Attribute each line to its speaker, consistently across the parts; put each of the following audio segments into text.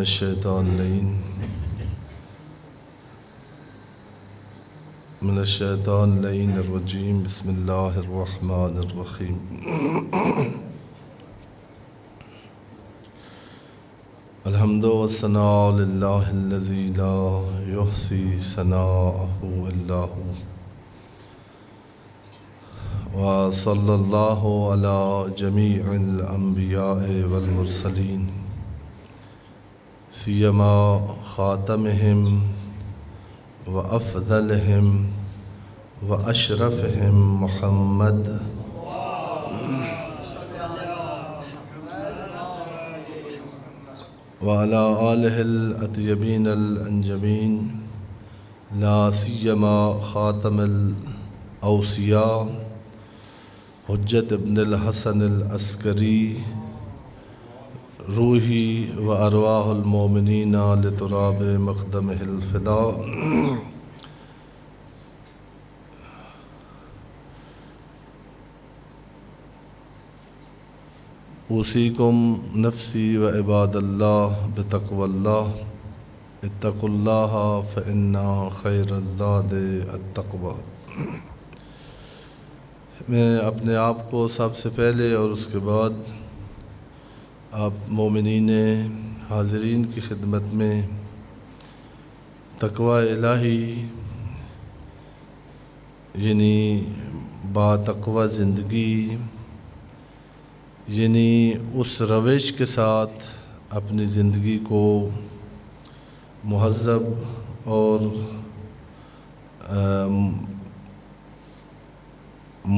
Speaker 1: الشیطان اللعین الرجیم بسم اللہ الرحمن الرحیم الحمد والثناء للہ الذی لا یحصی ثناءہ الا هو وصلی اللہ علی جمیع الانبیاء والمرسلین سیما خاتمہم وافضلہم واشرفہم محمد وعلی آلہ الاطیبین الانجمین لا سیما خاتم الاوصیاء حجت ابن الحسن العسکری روحی و ارواح المومنین لتراب مقدمہ الفداء اوصیکم نفسی و عباد اللہ بتقوی اللہ اتقوا اللہ فإن خیر الزاد التقوی۔ میں اپنے آپ کو سب سے پہلے اور اس کے بعد آپ مومنین حاضرین کی خدمت میں تقوی الہی یعنی با تقوی زندگی یعنی اس روش کے ساتھ اپنی زندگی کو مہذب اور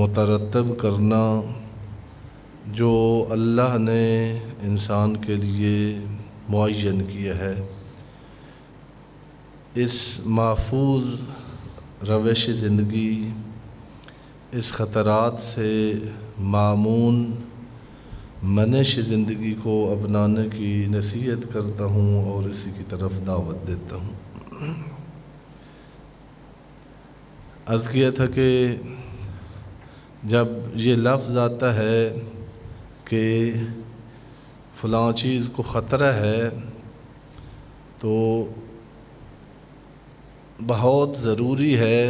Speaker 1: مترتب کرنا جو اللہ نے انسان کے لیے معین کیا ہے، اس محفوظ روش زندگی، اس خطرات سے مامون منش زندگی کو اپنانے کی نصیحت کرتا ہوں اور اسی کی طرف دعوت دیتا ہوں۔ عرض کیا تھا کہ جب یہ لفظ آتا ہے کہ فلاں چیز کو خطرہ ہے تو بہت ضروری ہے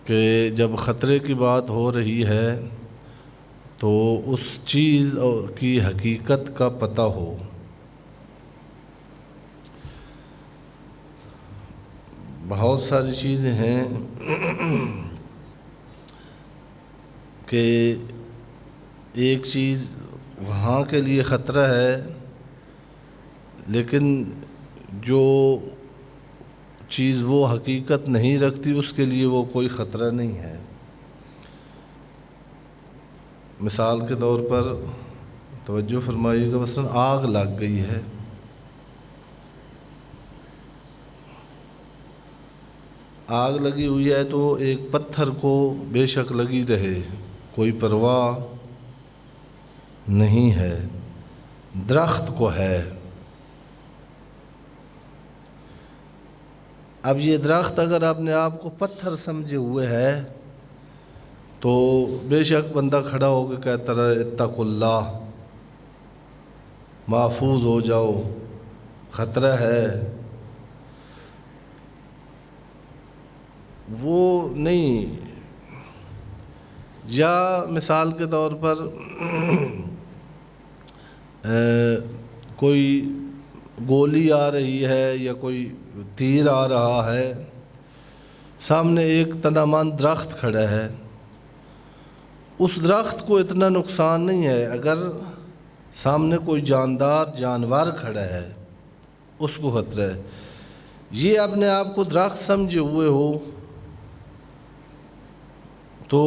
Speaker 1: کہ جب خطرے کی بات ہو رہی ہے تو اس چیز کی حقیقت کا پتہ ہو۔ بہت ساری چیزیں ہیں کہ ایک چیز وہاں کے لیے خطرہ ہے لیکن جو چیز وہ حقیقت نہیں رکھتی اس کے لیے وہ کوئی خطرہ نہیں ہے۔ مثال کے طور پر توجہ فرمائیے گا، مثلا آگ لگ گئی ہے، آگ لگی ہوئی ہے تو ایک پتھر کو بے شک لگی رہے، کوئی پرواہ نہیں ہے، درخت کو ہے۔ اب یہ درخت اگر اپنے آپ کو پتھر سمجھے ہوئے ہے تو بے شک بندہ کھڑا ہو کے کہتا رہے اتقوا اللہ، محفوظ ہو جاؤ، خطرہ ہے، وہ نہیں۔ یا مثال کے طور پر کوئی گولی آ رہی ہے یا کوئی تیر آ رہا ہے، سامنے ایک تنہ مند درخت کھڑا ہے، اس درخت کو اتنا نقصان نہیں ہے، اگر سامنے کوئی جاندار جانور کھڑا ہے اس کو خطرہ ہے۔ یہ اپنے آپ کو درخت سمجھے ہوئے ہو تو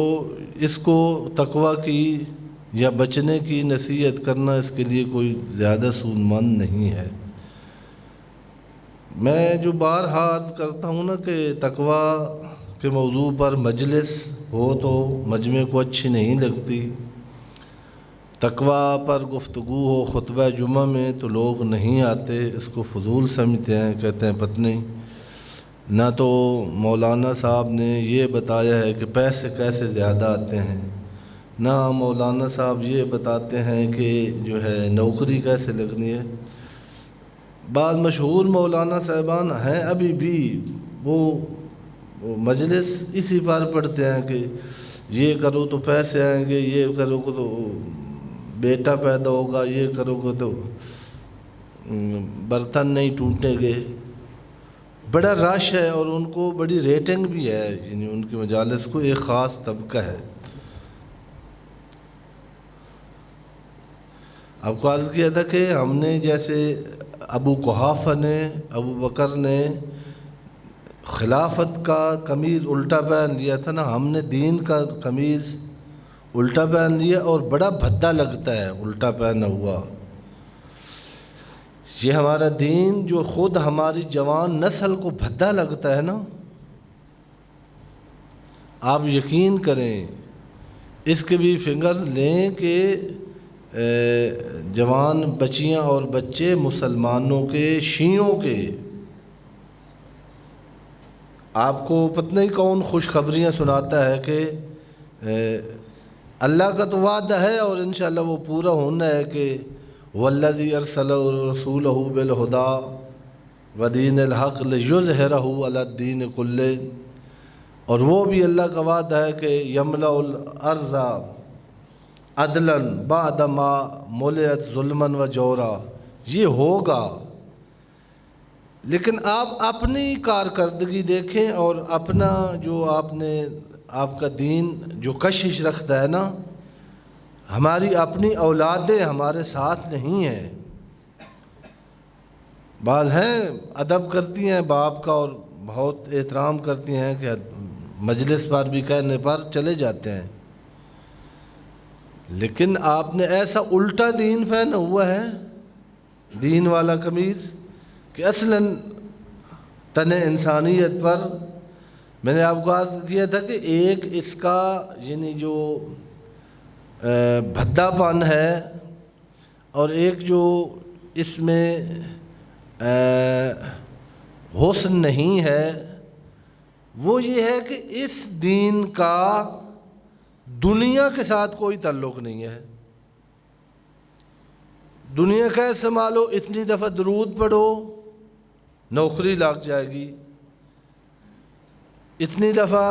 Speaker 1: اس کو تقوی کی یا بچنے کی نصیحت کرنا اس کے لیے کوئی زیادہ سود مند نہیں ہے۔ میں جو بارہا عرض کرتا ہوں نا کہ تقوی کے موضوع پر مجلس ہو تو مجمع کو اچھی نہیں لگتی، تقوی پر گفتگو ہو خطبہ جمعہ میں تو لوگ نہیں آتے، اس کو فضول سمجھتے ہیں، کہتے ہیں پتہ نہیں نہ تو مولانا صاحب نے یہ بتایا ہے کہ پیسے کیسے زیادہ آتے ہیں، نہ مولانا صاحب یہ بتاتے ہیں کہ جو ہے نوکری کیسے لگنی ہے۔ بعض مشہور مولانا صاحبان ہیں ابھی بھی وہ مجلس اسی پر پڑھتے ہیں کہ یہ کرو تو پیسے آئیں گے، یہ کرو گے تو بیٹا پیدا ہوگا، یہ کرو گے تو برتن نہیں ٹوٹیں گے۔ بڑا رش ہے اور ان کو بڑی ریٹنگ بھی ہے، یعنی ان کی مجالس کو ایک خاص طبقہ ہے۔ آپ کو عرض کیا تھا کہ ہم نے جیسے ابو قحافہ نے، ابو بکر نے خلافت کا قمیض الٹا پہن لیا تھا نا، ہم نے دین کا قمیض الٹا پہن لیا اور بڑا بھدا لگتا ہے الٹا پہنا ہوا۔ یہ ہمارا دین جو خود ہماری جوان نسل کو بھدا لگتا ہے نا، آپ یقین کریں، اس کے بھی فنگر لیں کہ جوان بچیاں اور بچے مسلمانوں کے، شیعوں کے، آپ کو پتہ نہیں کون خوشخبریاں سناتا ہے کہ اللہ کا تو وعدہ ہے اور انشاءاللہ وہ پورا ہونا ہے کہ والذی ارسل رسولہ بالہدی ودین الحق لیظہرہ علی الدین کلہ، اور وہ بھی اللہ کا وعدہ ہے کہ یملأ الارض عدلا بعد ما ملئت ظلما و جورا، یہ ہوگا۔ لیکن آپ اپنی کارکردگی دیکھیں اور اپنا جو آپ کا دین جو کشش رکھتا ہے نا، ہماری اپنی اولادیں ہمارے ساتھ نہیں ہیں۔ بعض ہیں ادب کرتی ہیں باپ کا اور بہت احترام کرتی ہیں کہ مجلس پر بھی کہنے پر چلے جاتے ہیں، لیکن آپ نے ایسا الٹا دین پہنا ہوا ہے، دین والا قمیض، کہ اصلاً تن انسانیت پر میں نے آپ کو عرض کیا تھا کہ ایک اس کا یعنی جو بھدا پن ہے اور ایک جو اس میں حسن نہیں ہے، وہ یہ ہے کہ اس دین کا دنیا کے ساتھ کوئی تعلق نہیں ہے۔ دنیا کا سنبھالو، اتنی دفعہ درود پڑھو نوکری لگ جائے گی، اتنی دفعہ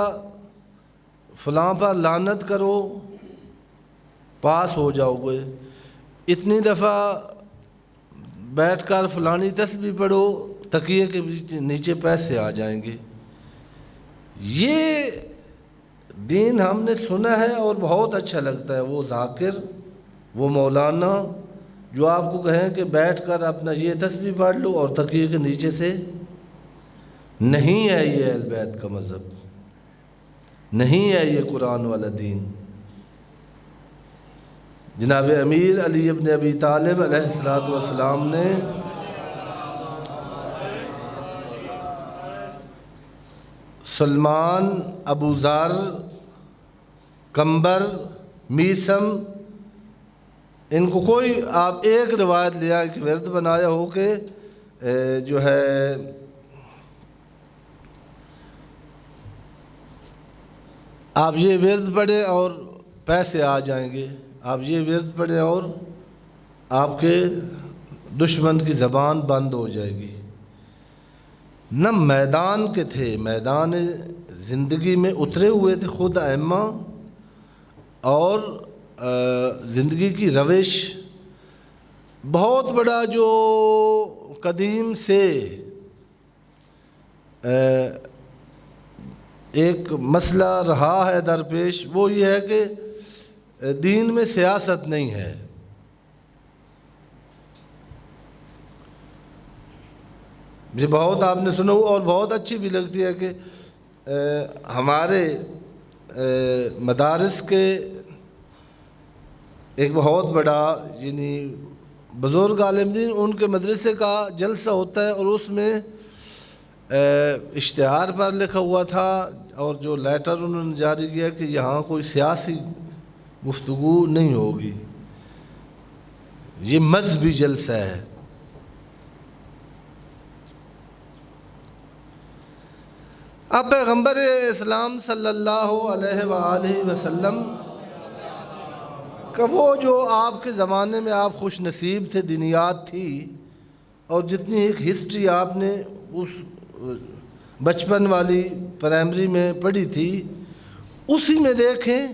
Speaker 1: فلاں پر لعنت کرو پاس ہو جاؤ گے، اتنی دفعہ بیٹھ کر فلانی تسبیح پڑھو تکیے کے نیچے پیسے آ جائیں گے۔ یہ دین ہم نے سنا ہے اور بہت اچھا لگتا ہے۔ وہ ذاکر، وہ مولانا جو آپ کو کہیں کہ بیٹھ کر اپنا یہ تسبیح پڑھ لو اور تکیے کے نیچے سے، نہیں ہے یہ اہل بیت کا مذہب، نہیں ہے یہ قرآن والا دین۔ جناب امیر علی ابن ابی طالب علیہ السلام نے سلمان، ابو ذر، کمبر، میسم، ان کو کوئی آپ ایک روایت لیا کہ ورد بنایا ہو کہ جو ہے آپ یہ ورد پڑھیں اور پیسے آ جائیں گے، آپ یہ ورد پڑھیں اور آپ کے دشمن کی زبان بند ہو جائے گی۔ نہ میدان کے تھے، میدان زندگی میں اترے ہوئے تھے خود ائمہ، اور زندگی کی روش بہت بڑا جو قدیم سے ایک مسئلہ رہا ہے درپیش، وہ یہ ہے کہ دین میں سیاست نہیں ہے۔ یہ بہت آپ نے سنا اور بہت اچھی بھی لگتی ہے کہ ہمارے مدارس کے ایک بہت بڑا یعنی بزرگ عالم دین، ان کے مدرسے کا جلسہ ہوتا ہے اور اس میں اشتہار پر لکھا ہوا تھا اور جو لیٹر انہوں نے جاری کیا کہ یہاں کوئی سیاسی گفتگو نہیں ہوگی، یہ مذہبی جلسہ ہے۔ اب پیغمبر اسلام صلی اللہ علیہ وآلہ وسلم کہ وہ جو آپ کے زمانے میں آپ خوش نصیب تھے، دینیات تھی، اور جتنی ایک ہسٹری آپ نے اس بچپن والی پرائمری میں پڑھی تھی، اسی میں دیکھیں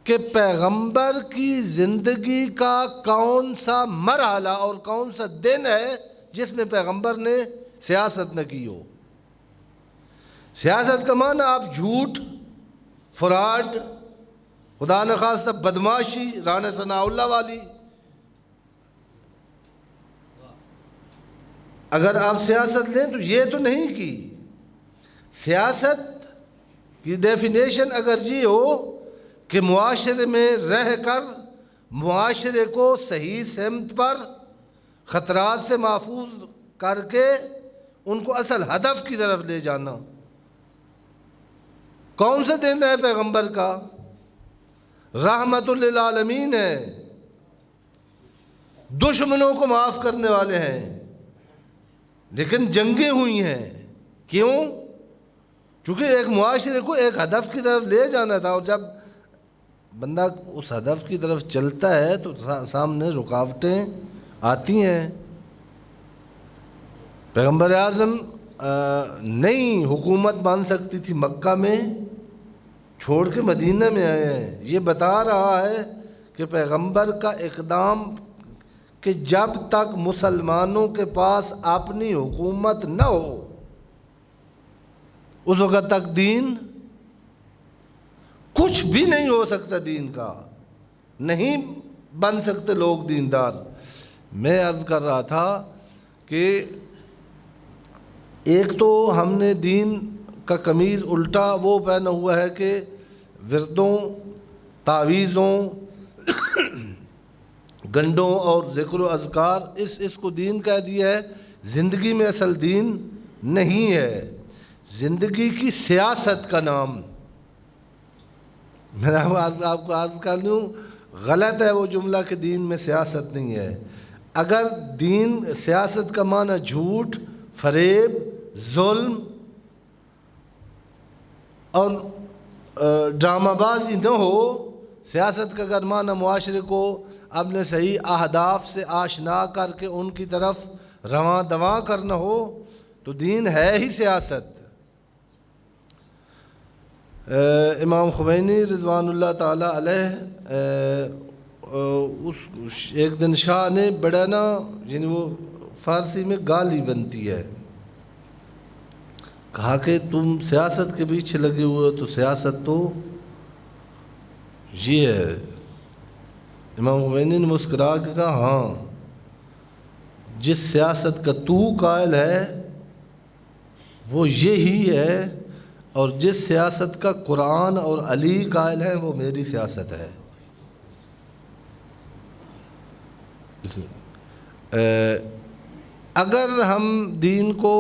Speaker 1: کہ پیغمبر کی زندگی کا کون سا مرحلہ اور کون سا دن ہے جس میں پیغمبر نے سیاست نہ کی ہو۔ سیاست کا معنی آپ جھوٹ، فراڈ، خدا نخواستہ بدماشی، رانا ثناء اللہ والی، اگر آپ سیاست لیں تو یہ تو نہیں کی۔ سیاست کی ڈیفینیشن اگر یہ ہو کہ معاشرے میں رہ کر معاشرے کو صحیح سمت پر خطرات سے محفوظ کر کے ان کو اصل ہدف کی طرف لے جانا۔ کون سا دن ہے پیغمبر کا؟ رحمت للعالمین ہے، دشمنوں کو معاف کرنے والے ہیں، لیکن جنگیں ہوئی ہیں۔ کیوں؟ چونکہ ایک معاشرے کو ایک ہدف کی طرف لے جانا تھا، اور جب بندہ اس ہدف کی طرف چلتا ہے تو سامنے رکاوٹیں آتی ہیں۔ پیغمبر اعظم نئی حکومت بن سکتی تھی مکہ میں، چھوڑ کے مدینہ میں آئے ہیں۔ یہ بتا رہا ہے کہ پیغمبر کا اقدام کہ جب تک مسلمانوں کے پاس اپنی حکومت نہ ہو اس وقت تک دین کچھ بھی نہیں ہو سکتا، دین کا نہیں بن سکتے لوگ دیندار۔ میں عرض کر رہا تھا کہ ایک تو ہم نے دین کا قمیض الٹا وہ پہنا ہوا ہے کہ وردوں، تعویذوں، گنڈوں اور ذکر و اذکار، اس کو دین کہہ دیا ہے۔ زندگی میں اصل دین نہیں ہے، زندگی کی سیاست کا نام۔ میں آپ کو عرض کر لوں، غلط ہے وہ جملہ کہ دین میں سیاست نہیں ہے۔ اگر دین سیاست کا معنی جھوٹ، فریب، ظلم اور ڈرامہ بازی نہ ہو، سیاست کا اگر معنی معاشرے کو اپنے صحیح اہداف سے آشنا کر کے ان کی طرف رواں دواں کرنا ہو، تو دین ہے ہی سیاست۔ امام خمینی رضوان اللہ تعالیٰ علیہ ایک دن شاہ نے بڑا نا، یعنی وہ فارسی میں گالی بنتی ہے، کہا کہ تم سیاست کے پیچھے لگے ہوئے تو سیاست تو یہ ہے۔ امام خمینی نے مسکرا کے کہا ہاں، جس سیاست کا تو قائل ہے وہ یہی ہے، اور جس سیاست کا قرآن اور علی قائل ہے وہ میری سیاست ہے۔ اگر ہم دین کو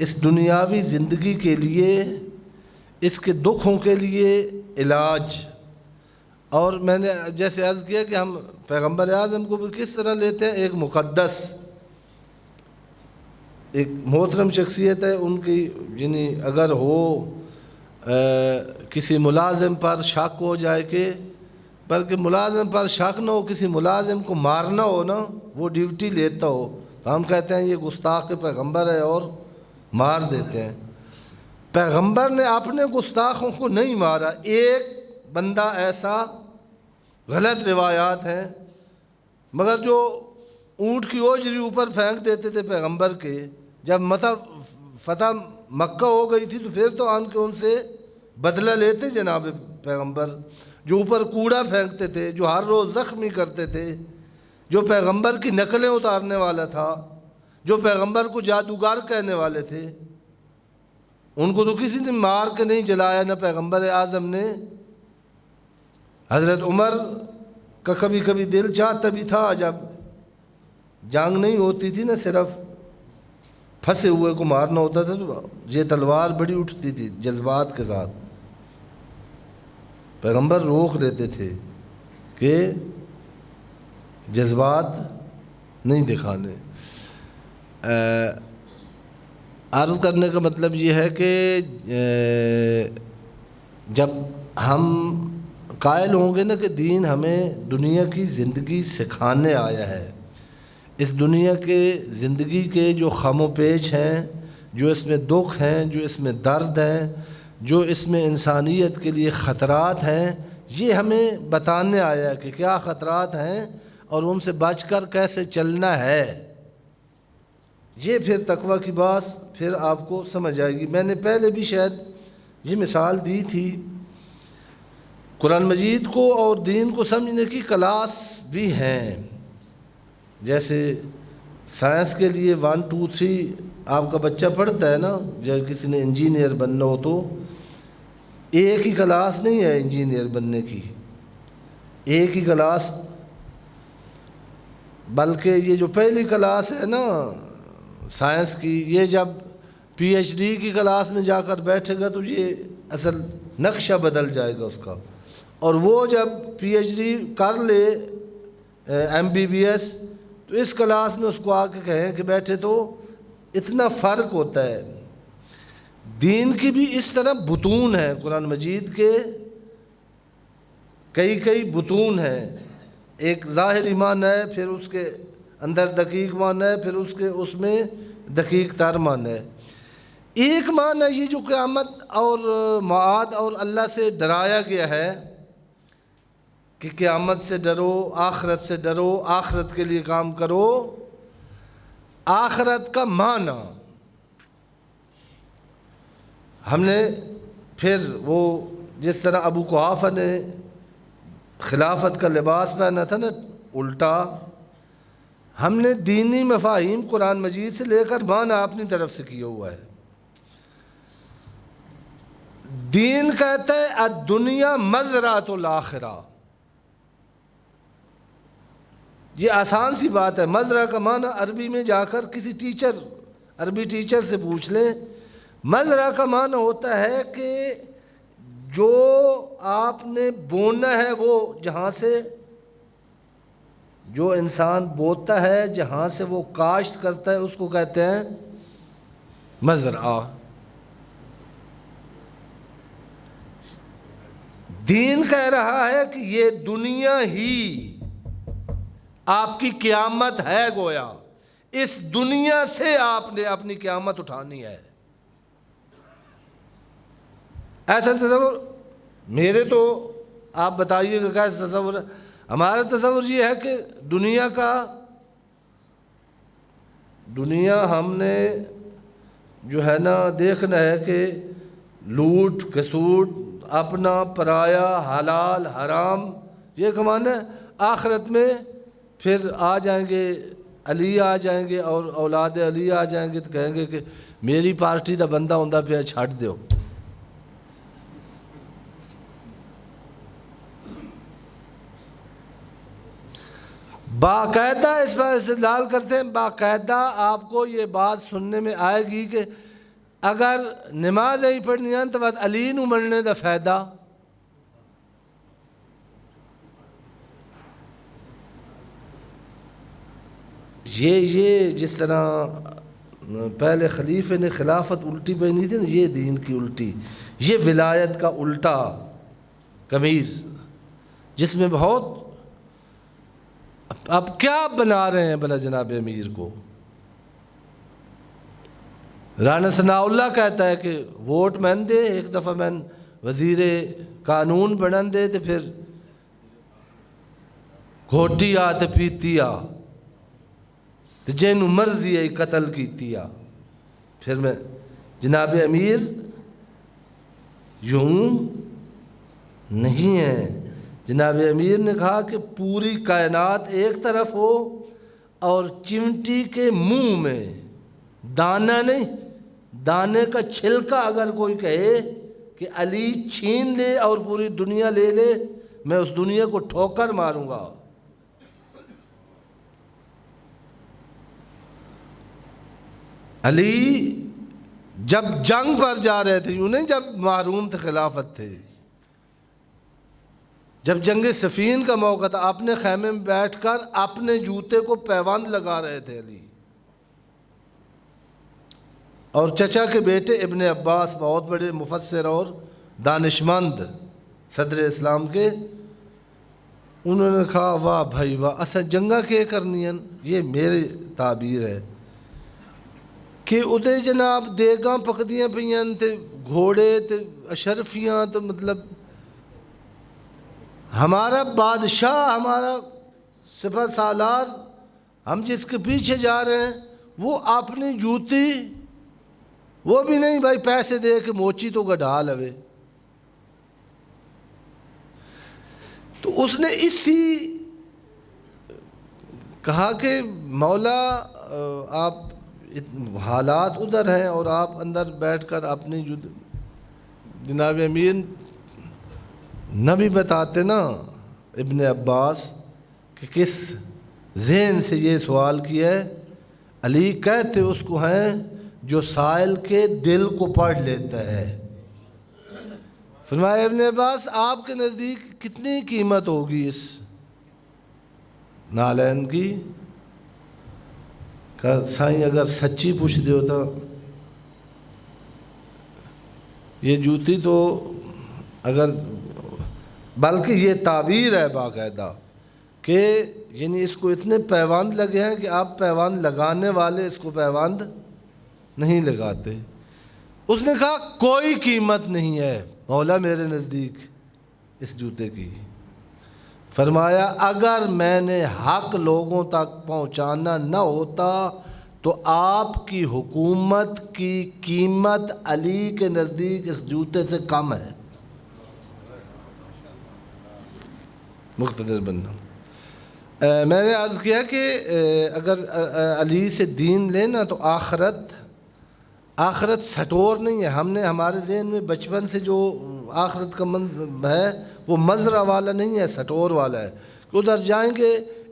Speaker 1: اس دنیاوی زندگی کے لیے، اس کے دکھوں کے لیے علاج، اور میں نے جیسے عرض کیا کہ ہم پیغمبر اعظم کو بھی کس طرح لیتے ہیں، ایک مقدس، ایک محترم شخصیت ہے ان کی، یعنی اگر ہو کسی ملازم پر شک ہو جائے کہ، بلکہ ملازم پر شک نہ ہو، کسی ملازم کو مارنا ہو نا، وہ ڈیوٹی لیتا ہو تو ہم کہتے ہیں یہ گستاخ پیغمبر ہے اور مار دیتے ہیں۔ پیغمبر نے اپنے گستاخوں کو نہیں مارا۔ ایک بندہ ایسا، غلط روایات ہیں، مگر جو اونٹ کی اوجری اوپر پھینک دیتے تھے پیغمبر کے، جب فتح مکہ ہو گئی تھی تو پھر تو آن کے ان سے بدلہ لیتے جناب پیغمبر، جو اوپر کوڑا پھینکتے تھے، جو ہر روز زخمی کرتے تھے، جو پیغمبر کی نقلیں اتارنے والا تھا، جو پیغمبر کو جادوگر کہنے والے تھے، ان کو تو کسی نے مار کے نہیں جلایا، نہ پیغمبر اعظم نے۔ حضرت عمر کا کبھی کبھی دل چاہتا بھی تھا، جب جنگ نہیں ہوتی تھی نا، صرف پھنسے ہوئے کو مارنا ہوتا تھا، تو یہ تلوار بڑی اٹھتی تھی جذبات کے ساتھ، پیغمبر روک لیتے تھے کہ جذبات نہیں دکھانے۔ عرض کرنے کا مطلب یہ ہے کہ جب ہم قائل ہوں گے نا کہ دین ہمیں دنیا کی زندگی سکھانے آیا ہے، اس دنیا کے زندگی کے جو خم و پیچ ہیں، جو اس میں دکھ ہیں، جو اس میں درد ہیں، جو اس میں انسانیت کے لیے خطرات ہیں، یہ ہمیں بتانے آیا کہ کیا خطرات ہیں اور ان سے بچ کر کیسے چلنا ہے۔ یہ پھر تقوی کی بات پھر آپ کو سمجھ آئے گی۔ میں نے پہلے بھی شاید یہ مثال دی تھی، قرآن مجید کو اور دین کو سمجھنے کی کلاس بھی ہیں۔ جیسے سائنس کے لیے 1 2 3 آپ کا بچہ پڑھتا ہے نا، جب کسی نے انجینئر بننا ہو تو ایک ہی کلاس نہیں ہے انجینئر بننے کی، ایک ہی کلاس، بلکہ یہ جو پہلی کلاس ہے نا سائنس کی، یہ جب پی ایچ ڈی کی کلاس میں جا کر بیٹھے گا تو یہ اصل نقشہ بدل جائے گا اس کا، اور وہ جب پی ایچ ڈی کر لے MBBS تو اس کلاس میں اس کو آ کے کہیں کہ بیٹھے تو اتنا فرق ہوتا ہے۔ دین کی بھی اس طرح بطون ہے، قرآن مجید کے کئی بطون ہیں، ایک ظاہری معنی ہے، پھر اس کے اندر دقیق معنی ہے، پھر اس میں دقیق تر معنی ہے۔ ایک معنی ہے یہ جو قیامت اور معاد اور اللہ سے ڈرایا گیا ہے کہ قیامت سے ڈرو، آخرت سے ڈرو، آخرت کے لیے کام کرو۔ آخرت کا معنی ہم نے پھر وہ جس طرح ابو قحافہ نے خلافت کا لباس پہنا تھا نا الٹا، ہم نے دینی مفاہیم قرآن مجید سے لے کر معنی اپنی طرف سے کیا ہوا ہے۔ دین کہتا ہے الدنیا مزرعۃ الآخرہ، یہ آسان سی بات ہے۔ مزرعہ کا معنی عربی میں جا کر کسی عربی ٹیچر سے پوچھ لیں، مزرعہ کا معنی ہوتا ہے کہ جو آپ نے بونا ہے، وہ جہاں سے جو انسان بوتا ہے، جہاں سے وہ کاشت کرتا ہے، اس کو کہتے ہیں مزرعہ۔ دین کہہ رہا ہے کہ یہ دنیا ہی آپ کی قیامت ہے، گویا اس دنیا سے آپ نے اپنی قیامت اٹھانی ہے۔ ایسا تصور میرے تو آپ بتائیے گا کیسا تصور ہے؟ ہمارا تصور یہ ہے کہ دنیا ہم نے جو ہے نا دیکھنا ہے کہ لوٹ کسوٹ، اپنا پرایا، حلال حرام یہ کمانا ہے۔ آخرت میں پھر آ جائیں گے علی، آ جائیں گے اور اولاد علی آ جائیں گے تو کہیں گے کہ میری پارٹی دا بندہ ہوندا پیا چھڈ دیو۔ باقاعدہ اس پر استدلال کرتے ہیں، باقاعدہ آپ کو یہ بات سننے میں آئے گی کہ اگر نماز نہیں پڑھنی ہے تو علی نو مننے دا فائدہ۔ یہ جس طرح پہلے خلیفے نے خلافت الٹی پہنی تھی نا، یہ دین کی الٹی، یہ ولایت کا الٹا قمیض، جس میں بہت اب کیا بنا رہے ہیں بلا جناب امیر کو۔ رانا ثناء اللہ کہتا ہے کہ ووٹ مین دے، ایک دفعہ مین وزیر قانون بنن دے تو پھر گھوٹی آ تو پیتی آ تو جن مرضی ہے قتل کیتی آ۔ پھر میں جناب امیر یوں نہیں ہے، جناب امیر نے کہا کہ پوری کائنات ایک طرف ہو اور چمٹی کے منہ میں دانہ نہیں، دانے کا چھلکا اگر کوئی کہے کہ علی چھین لے اور پوری دنیا لے لے، میں اس دنیا کو ٹھوکر ماروں گا۔ علی جب جنگ پر جا رہے تھے، یوں نہیں جب محروم تھے خلافت تھے، جب جنگ صفین کا موقع تھا، اپنے خیمے میں بیٹھ کر اپنے جوتے کو پیوند لگا رہے تھے علی، اور چچا کے بیٹے ابن عباس بہت بڑے مفسر اور دانشمند صدر اسلام کے، انہوں نے کہا واہ بھائی واہ اساں جنگا کے کرنی ہیں. یہ میری تعبیر ہے کہ ادے جناب دیگاں پکدیاں پئیاں تے گھوڑے تے اشرفیاں تو مطلب ہمارا بادشاہ ہمارا سپہ سالار ہم جس کے پیچھے جا رہے ہیں وہ اپنی جوتی وہ بھی نہیں بھائی پیسے دے کے موچی تو گڈھا لوے. تو اس نے اسی کہا کہ مولا آپ حالات ادھر ہیں اور آپ اندر بیٹھ کر اپنی جناب امیر نہ بھی بتاتے نا ابن عباس کہ کس ذہن سے یہ سوال کیا ہے. علی کہتے اس کو ہیں جو سائل کے دل کو پڑھ لیتا ہے. فرمایا ابن عباس آپ کے نزدیک کتنی قیمت ہوگی اس نالین کی؟ کہ سائیں اگر سچی پوچھ دے ہوتا یہ جوتی تو اگر بلکہ یہ تعبیر ہے باقاعدہ کہ یعنی اس کو اتنے پیوند لگے ہیں کہ آپ پیوند لگانے والے اس کو پیوند نہیں لگاتے. اس نے کہا کوئی قیمت نہیں ہے مولا میرے نزدیک اس جوتے کی. فرمایا اگر میں نے حق لوگوں تک پہنچانا نہ ہوتا تو آپ کی حکومت کی قیمت علی کے نزدیک اس جوتے سے کم ہے. مقتدر بننا. میں نے عرض کیا کہ اگر علی سے دین لینا تو آخرت سٹور نہیں ہے. ہم نے ہمارے ذہن میں بچپن سے جو آخرت کا ہے وہ مزرعہ والا نہیں ہے، سٹور والا ہے کہ ادھر جائیں گے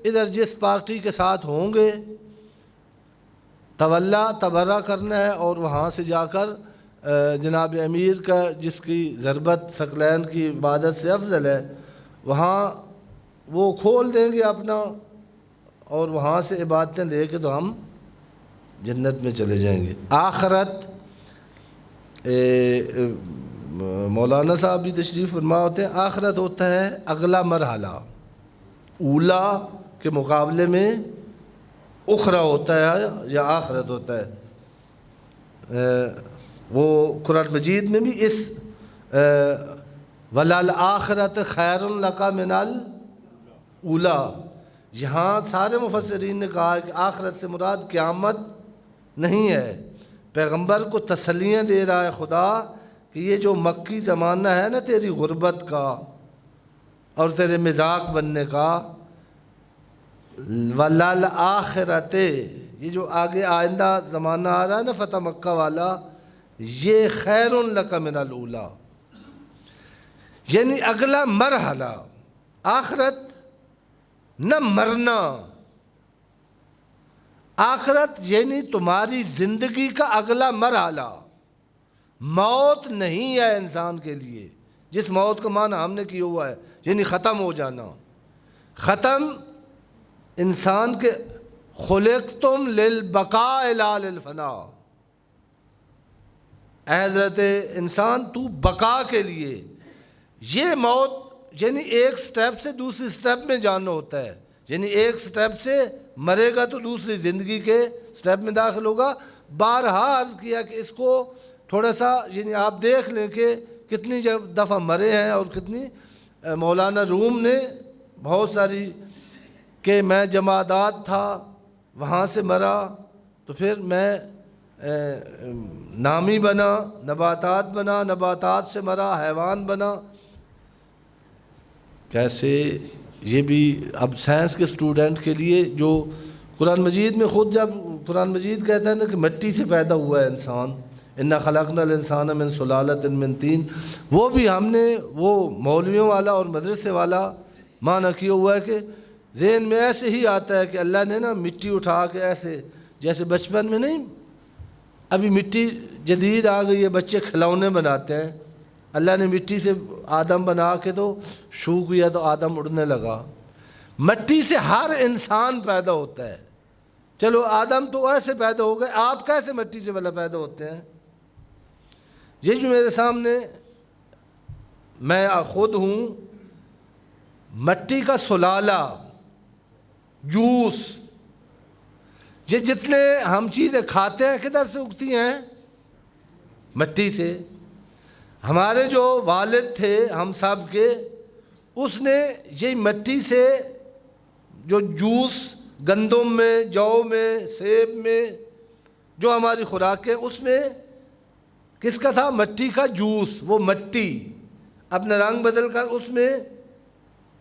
Speaker 1: ادھر جس پارٹی کے ساتھ ہوں گے تبرہ کرنا ہے اور وہاں سے جا کر جناب امیر کا جس کی ضربت ثقلین کی عبادت سے افضل ہے وہاں وہ کھول دیں گے اپنا اور وہاں سے عبادتیں لے کے تو ہم جنت میں چلے جائیں گے. آخرت مولانا صاحب بھی تشریف فرما ہوتے ہیں. آخرت ہوتا ہے اگلا مرحلہ، اولا کے مقابلے میں اخرا ہوتا ہے یا آخرت ہوتا ہے. وہ قرآن مجید میں بھی اس وَلَلْآخِرَةُ خَيْرٌ لَكَ مِنَ الْأُولَىٰ یہاں سارے مفسرین نے کہا کہ آخرت سے مراد قیامت نہیں ہے. پیغمبر کو تسلیاں دے رہا ہے خدا کہ یہ جو مکی زمانہ ہے نا تیری غربت کا اور تیرے مذاق بننے کا، وَلَلْآخِرَةِ یہ جو آگے آئندہ زمانہ آ رہا ہے نا فتح مکہ والا، یہ خیر لک من الاولیٰ یعنی اگلا مرحلہ. آخرت نہ مرنا، آخرت یعنی تمہاری زندگی کا اگلا مرحلہ. موت نہیں ہے انسان کے لیے، جس موت کا معنی ہم نے کیا ہوا ہے یعنی ختم ہو جانا. ختم انسان کے خلقتم للبقاء لا للفناء. اے حضرت انسان تو بقا کے لیے، یہ موت یعنی ایک سٹیپ سے دوسری سٹیپ میں جانا ہوتا ہے. یعنی ایک سٹیپ سے مرے گا تو دوسری زندگی کے سٹیپ میں داخل ہوگا. بارہا عرض کیا کہ اس کو تھوڑا سا یعنی آپ دیکھ لیں کہ کتنی دفعہ مرے ہیں اور کتنی. مولانا روم نے بہت ساری کہ میں جمادات تھا وہاں سے مرا تو پھر میں نامی بنا، نباتات بنا، نباتات سے مرا، حیوان بنا. کیسے یہ بھی اب سائنس کے اسٹوڈنٹ کے لیے جو قرآن مجید میں خود جب قرآن مجید کہتا ہے نا کہ مٹی سے پیدا ہوا ہے انسان، اِنَّا خَلَقْنَا الْإِنسَانَ مِنْ سُلَالَةٍ مِنْ طِينٍ، وہ بھی ہم نے وہ مولویوں والا اور مدرسے والا معنی کیا ہوا ہے کہ ذہن میں ایسے ہی آتا ہے کہ اللہ نے نا مٹی اٹھا کے ایسے جیسے بچپن میں نہیں، ابھی مٹی جدید آ گئی ہے، بچے کھلونے بناتے ہیں. اللہ نے مٹی سے آدم بنا کے تو شو کیا تو آدم اڑنے لگا. مٹی سے ہر انسان پیدا ہوتا ہے. چلو آدم تو ایسے پیدا ہو گئے، آپ کیسے مٹی سے والا پیدا ہوتے ہیں؟ یہ جو میرے سامنے میں خود ہوں، مٹی کا سلالہ، جوس، یہ جتنے ہم چیزیں کھاتے ہیں کدھر سے اگتی ہیں؟ مٹی سے۔ ہمارے جو والد تھے ہم سب کے، اس نے یہ مٹی سے جو جوس گندم میں، جو میں، سیب میں جو ہماری خوراک ہے، اس میں کس کا تھا؟ مٹی کا جوس۔ وہ مٹی اپنا رنگ بدل کر اس میں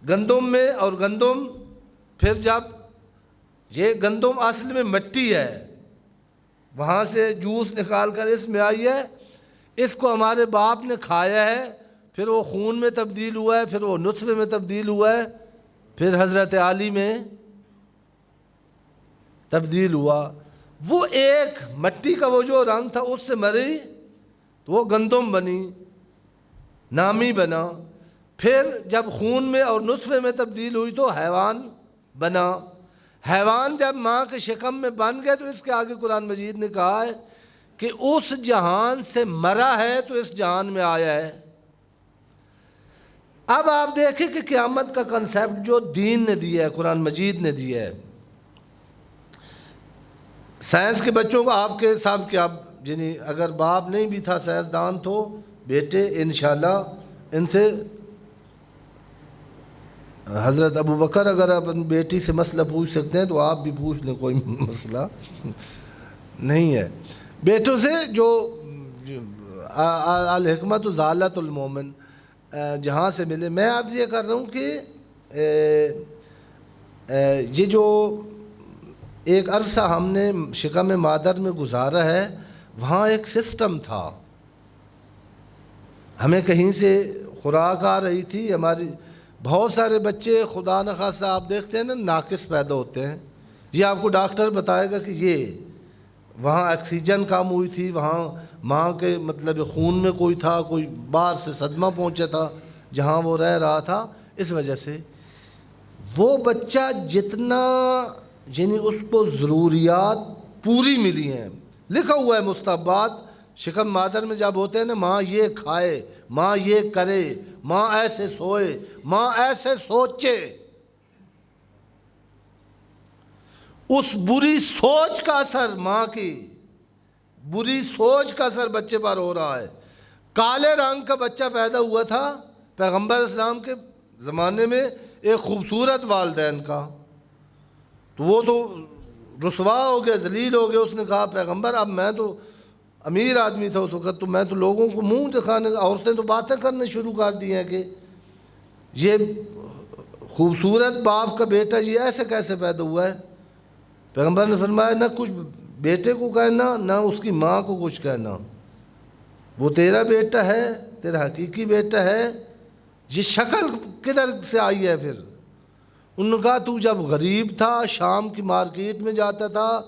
Speaker 1: گندم میں، اور گندم پھر جب یہ گندم اصل میں مٹی ہے، وہاں سے جوس نکال کر اس میں آئی ہے، اس کو ہمارے باپ نے کھایا ہے، پھر وہ خون میں تبدیل ہوا ہے، پھر وہ نطفے میں تبدیل ہوا ہے، پھر حضرت علی میں تبدیل ہوا۔ وہ ایک مٹی کا وہ جو رنگ تھا اس سے مری تو وہ گندم بنی، نامی بنا، پھر جب خون میں اور نطفے میں تبدیل ہوئی تو حیوان بنا۔ حیوان جب ماں کے شکم میں بن گئے تو اس کے آگے قرآن مجید نے کہا ہے کہ اس جہان سے مرا ہے تو اس جہان میں آیا ہے۔ اب آپ دیکھیں کہ قیامت کا کنسیپٹ جو دین نے دیا ہے، قرآن مجید نے دیا ہے، سائنس کے بچوں کو آپ کے سب کے، آپ یعنی اگر باپ نہیں بھی تھا سائنسدان تو بیٹے انشاءاللہ ان سے، حضرت ابو بکر اگر آپ بیٹی سے مسئلہ پوچھ سکتے ہیں تو آپ بھی پوچھ لیں، کوئی مسئلہ نہیں ہے۔ بیٹوں سے جو الحکمت ضالۃ المومن جہاں سے ملے۔ میں عرض یہ کر رہا ہوں کہ یہ جو ایک عرصہ ہم نے شکم مادر میں گزارا ہے، وہاں ایک سسٹم تھا، ہمیں کہیں سے خوراک آ رہی تھی۔ ہماری بہت سارے بچے خدا نخواستہ آپ دیکھتے ہیں نا ناقص پیدا ہوتے ہیں، یہ آپ کو ڈاکٹر بتائے گا کہ یہ وہاں آکسیجن کم ہوئی تھی، وہاں ماں کے مطلب خون میں کوئی تھا، کوئی باہر سے صدمہ پہنچا تھا جہاں وہ رہ رہا تھا، اس وجہ سے وہ بچہ جتنا یعنی اس کو ضروریات پوری ملی ہیں، لکھا ہوا ہے مستحبات شکم مادر میں جب ہوتے ہیں نا، ماں یہ کھائے، ماں یہ کرے، ماں ایسے سوئے، ماں ایسے سوچے، اس بری سوچ کا اثر، ماں کی بری سوچ کا اثر بچے پر ہو رہا ہے۔ کالے رنگ کا بچہ پیدا ہوا تھا پیغمبر اسلام کے زمانے میں، ایک خوبصورت والدین کا، تو وہ تو رسوا ہو گیا، ذلیل ہو گیا۔ اس نے کہا پیغمبر اب میں تو امیر آدمی تھا اس وقت، تو میں تو لوگوں کو منہ دکھانے، عورتیں تو باتیں کرنے شروع کر دی ہیں کہ یہ خوبصورت باپ کا بیٹا یہ ایسے کیسے پیدا ہوا ہے۔ پیغمبر نے فرمایا نہ کچھ بیٹے کو کہنا، نہ اس کی ماں کو کچھ کہنا، وہ تیرا بیٹا ہے، تیرا حقیقی بیٹا ہے۔ یہ شکل کدھر سے آئی ہے؟ پھر انہوں نے کہا تو جب غریب تھا، شام کی مارکیٹ میں جاتا تھا،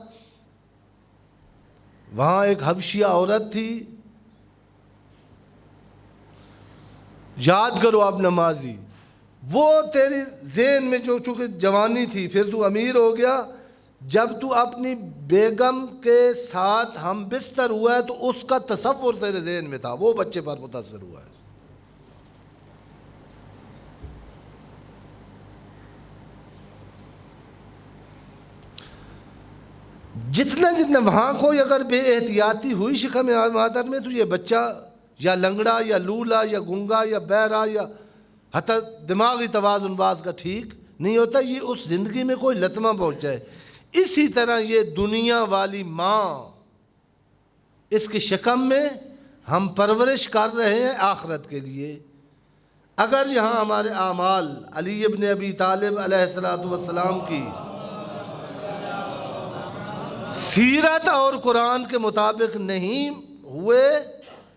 Speaker 1: وہاں ایک حبشیہ عورت تھی، یاد کرو آپ نمازی، وہ تیری ذہن میں جو چونکہ جوانی تھی، پھر تو امیر ہو گیا، جب تو اپنی بیگم کے ساتھ ہم بستر ہوا ہے تو اس کا تصور تیرے ذہن میں تھا، وہ بچے پر متاثر ہوا ہے۔ جتنا جتنا وہاں کوئی اگر بے احتیاطی ہوئی شکم مادر میں تو یہ بچہ یا لنگڑا یا لولا یا گنگا یا بہرا یا حتی دماغی توازن باز کا ٹھیک نہیں ہوتا، یہ اس زندگی میں کوئی لطمہ پہنچائے۔ اسی طرح یہ دنیا والی ماں، اس کی شکم میں ہم پرورش کر رہے ہیں آخرت کے لیے۔ اگر یہاں ہمارے اعمال علی ابن ابی طالب علیہ السلام کی سیرت اور قرآن کے مطابق نہیں ہوئے،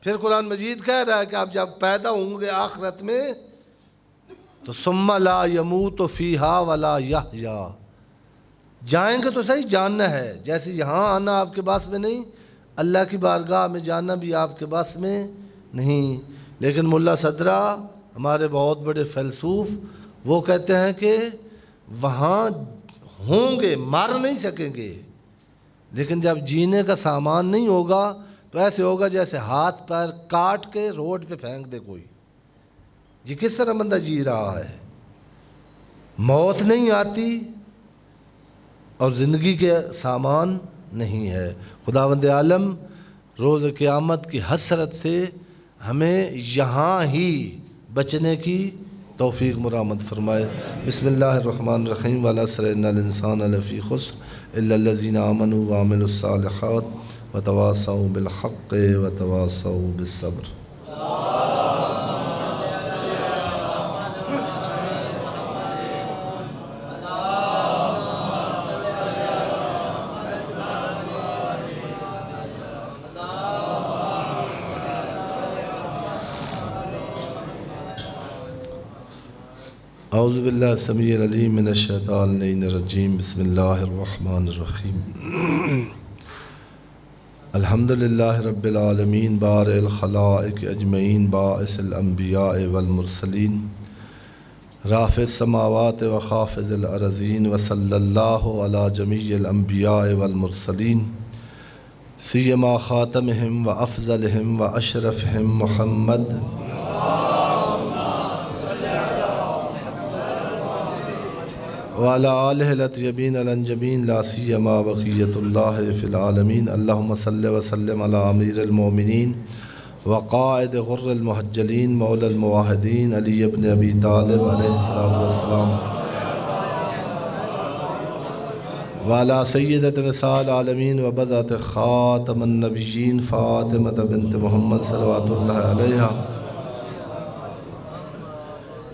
Speaker 1: پھر قرآن مجید کہہ رہا ہے کہ آپ جب پیدا ہوں گے آخرت میں تو ثم لا یموت فیہا ولا یحیا، جائیں گے تو صحیح، جاننا ہے، جیسے یہاں آنا آپ کے بس میں نہیں، اللہ کی بارگاہ میں جانا بھی آپ کے بس میں نہیں۔ لیکن ملا صدرہ ہمارے بہت بڑے فیلسوف وہ کہتے ہیں کہ وہاں ہوں گے، مر نہیں سکیں گے، لیکن جب جینے کا سامان نہیں ہوگا تو ایسے ہوگا جیسے ہاتھ پیر کاٹ کے روڈ پہ پھینک دے کوئی، یہ کس طرح بندہ جی رہا ہے۔ موت نہیں آتی اور زندگی کے سامان نہیں ہے۔ خداوند عالم روز قیامت کی حسرت سے ہمیں یہاں ہی بچنے کی توفیق مرامت فرمائے۔ بسم اللہ الرحمن الرحیم والعصر ان الانسان لفی خسر الا الذین آمنوا وعملوا الصالحات وتواصوا بالحق وتواصوا بالصبر۔ اعوذ باللہ السمیع العلیم من الشیطان الرجیم، بسم اللہ الرحمن الرحیم۔ الحمد للہ رب العالمین بارئ الخلائق اجمعین باعث الانبیاء والمرسلین رافع السماوات وخافض الارضین وصلی اللہ علی جمیع الانبیاء والمرسلین سیما خاتمہم وافضلہم واشرفہم محمد وعلی آلہ الاطیبین الانجبین لا سیما بقیۃ اللہ فی العالمین۔ اللہم صلی وسلم علی امیر المومنین وقائد غر المحجلین مولا المواحدین علی ابن ابی طالب علیہ السلام وعلی سیدۃ نساء العالمین وبضعۃ خاتم النبیین فاطمہ بنت محمد صلوات اللہ علیہا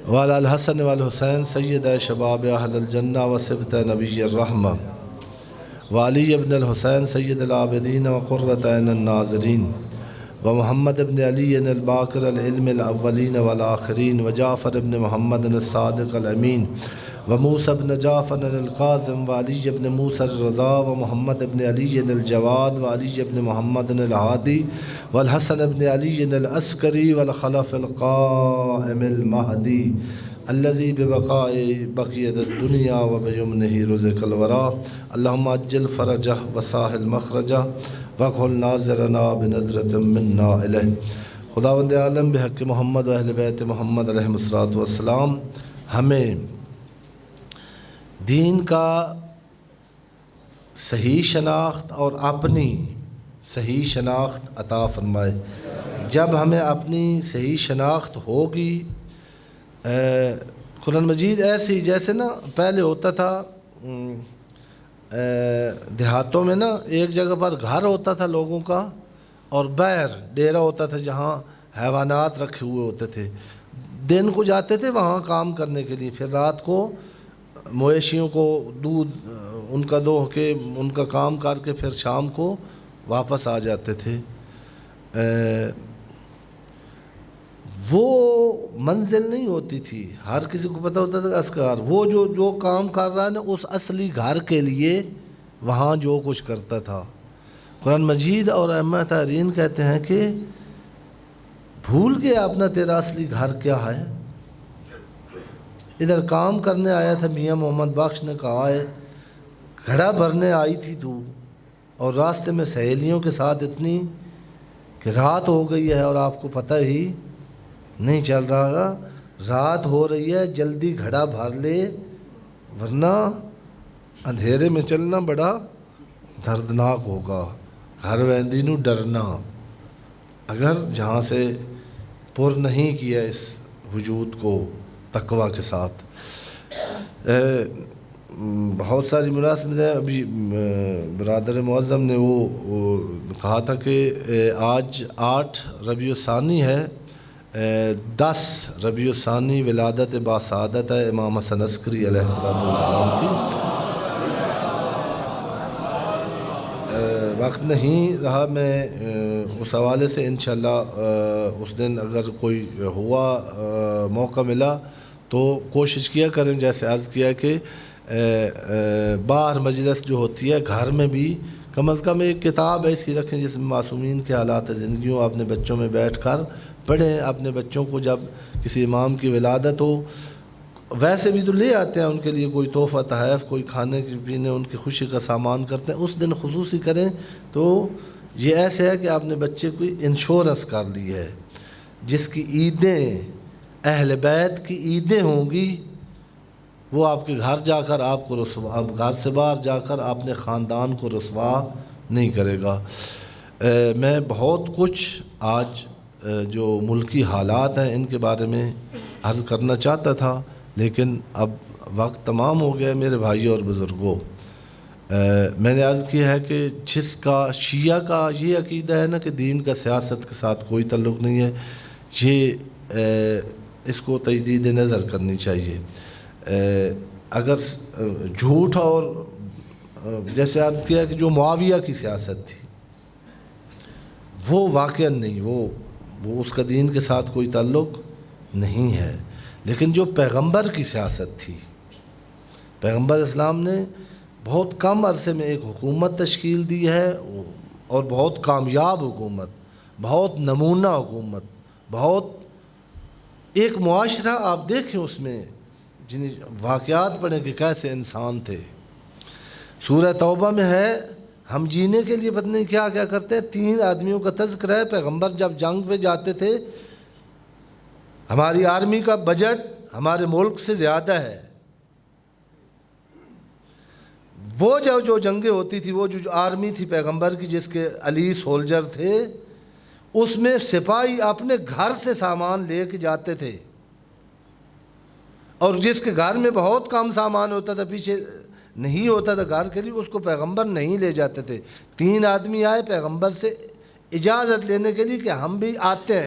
Speaker 1: وعلی الحسن والحسین سید شباب اہل الجنہ وصبط نبی الرحمہ وعلی ابن الحسین سید العابدین وقرۃ عین الناظرین ومحمد ابن علی الباقر العلم الاولین والآخرین وجعفر ابن محمد الصادق الامین وموسیٰ ابن جعفر القاظم وعلی ابن موسیٰ الرضا ومحمد ابن علی الجواد وعلی ابن محمد الہادی والحسن ابن علی العسکری والخلف القائم المہدی الذی ببقاء بقیت الدنیا وبیمنہ رزق الورا۔ اللہم عجل فرجہ وساہل مخرجہ وقل ناظرنا بنظرت منا الیہ۔ خداوند عالم بحق محمد و اہل بیت محمد علیہ الصلوۃ والسلام ہمیں دین کا صحیح شناخت اور اپنی صحیح شناخت عطا فرمائے۔ جب ہمیں اپنی صحیح شناخت ہوگی، قرآن مجید ایسے ہی جیسے نا پہلے ہوتا تھا دیہاتوں میں نا ایک جگہ پر گھر ہوتا تھا لوگوں کا اور باہر ڈیرا ہوتا تھا جہاں حیوانات رکھے ہوئے ہوتے تھے۔ دن کو جاتے تھے وہاں کام کرنے کے لیے، پھر رات کو مویشیوں کو دودھ ان کا دوہ کے ان کا کام کر کے پھر شام کو واپس آ جاتے تھے۔ وہ منزل نہیں ہوتی تھی، ہر کسی کو پتہ ہوتا تھا کہ اسکار وہ جو کام کر رہا ہے نا اس اصلی گھر کے لیے وہاں جو کچھ کرتا تھا۔ قرآن مجید اور ائمہ تحرین کہتے ہیں کہ بھول گیا اپنا تیرا اصلی گھر کیا ہے۔ ادھر کام کرنے آیا تھا، میاں محمد بخش نے کہا ہے گھڑا بھرنے آئی تھی تو، اور راستے میں سہیلیوں کے ساتھ اتنی کہ رات ہو گئی ہے اور آپ کو پتہ ہی نہیں چل رہا گا، رات ہو رہی ہے جلدی گھڑا بھر لے ورنہ اندھیرے میں چلنا بڑا دردناک ہوگا۔ گھر ویندی نو ڈرنا، اگر جہاں سے پر نہیں کیا اس وجود کو تقوی کے ساتھ۔ بہت ساری مناسبتیں ابھی برادر معظم نے وہ کہا تھا کہ آج 8 ربیع الثانی ہے، 10 ربیع الثانی ولادت باسعادت ہے امام حسن عسکری علیہ السلام کی۔ وقت نہیں رہا، میں اس حوالے سے انشاءاللہ اس دن اگر کوئی ہوا موقع ملا تو کوشش کیا کریں، جیسے عرض کیا کہ باہر مجلس جو ہوتی ہے گھر میں بھی کم از کم ایک کتاب ایسی رکھیں جس میں معصومین کے حالات زندگیوں اپنے بچوں میں بیٹھ کر پڑھیں۔ اپنے بچوں کو جب کسی امام کی ولادت ہو، ویسے بھی تو لے آتے ہیں ان کے لیے کوئی تحفہ تحائف، کوئی کھانے پینے ان کی خوشی کا سامان کرتے ہیں، اس دن خصوصی کریں تو یہ ایسے ہے کہ آپ نے بچے کو انشورنس کر لی ہے، جس کی عیدیں اہل بیت کی عیدیں ہوں گی وہ آپ کے گھر جا کر آپ کو رسوا، گھر سے باہر جا کر اپنے خاندان کو رسوا نہیں کرے گا۔ میں بہت کچھ آج جو ملکی حالات ہیں ان کے بارے میں عرض کرنا چاہتا تھا، لیکن اب وقت تمام ہو گیا میرے بھائیوں اور بزرگوں۔ میں نے عرض کیا ہے کہ جس کا شیعہ کا یہ عقیدہ ہے نا کہ دین کا سیاست کے ساتھ کوئی تعلق نہیں ہے، یہ اس کو تجدید نظر کرنی چاہیے۔ اگر جھوٹ اور جیسے عرض کیا کہ جو معاویہ کی سیاست تھی وہ واقعا نہیں، وہ اس کا دین کے ساتھ کوئی تعلق نہیں ہے، لیکن جو پیغمبر کی سیاست تھی، پیغمبر اسلام نے بہت کم عرصے میں ایک حکومت تشکیل دی ہے، اور بہت کامیاب حکومت، بہت نمونہ حکومت، بہت ایک معاشرہ آپ دیکھیں اس میں جن واقعات پڑھیں کہ کیسے انسان تھے۔ سورہ توبہ میں ہے، ہم جینے کے لیے پتہ نہیں کیا کیا کرتے ہیں۔ 3 آدمیوں کا تذکرہ ہے، پیغمبر جب جنگ پہ جاتے تھے، ہماری آرمی کا بجٹ ہمارے ملک سے زیادہ ہے، وہ جو جنگیں ہوتی تھی، وہ جو آرمی تھی پیغمبر کی جس کے علی سولجر تھے، اس میں سپاہی اپنے گھر سے سامان لے کے جاتے تھے، اور جس کے گھر میں بہت کم سامان ہوتا تھا، پیچھے نہیں ہوتا تھا گھر کے لیے، اس کو پیغمبر نہیں لے جاتے تھے۔ 3 آدمی آئے پیغمبر سے اجازت لینے کے لیے کہ ہم بھی آتے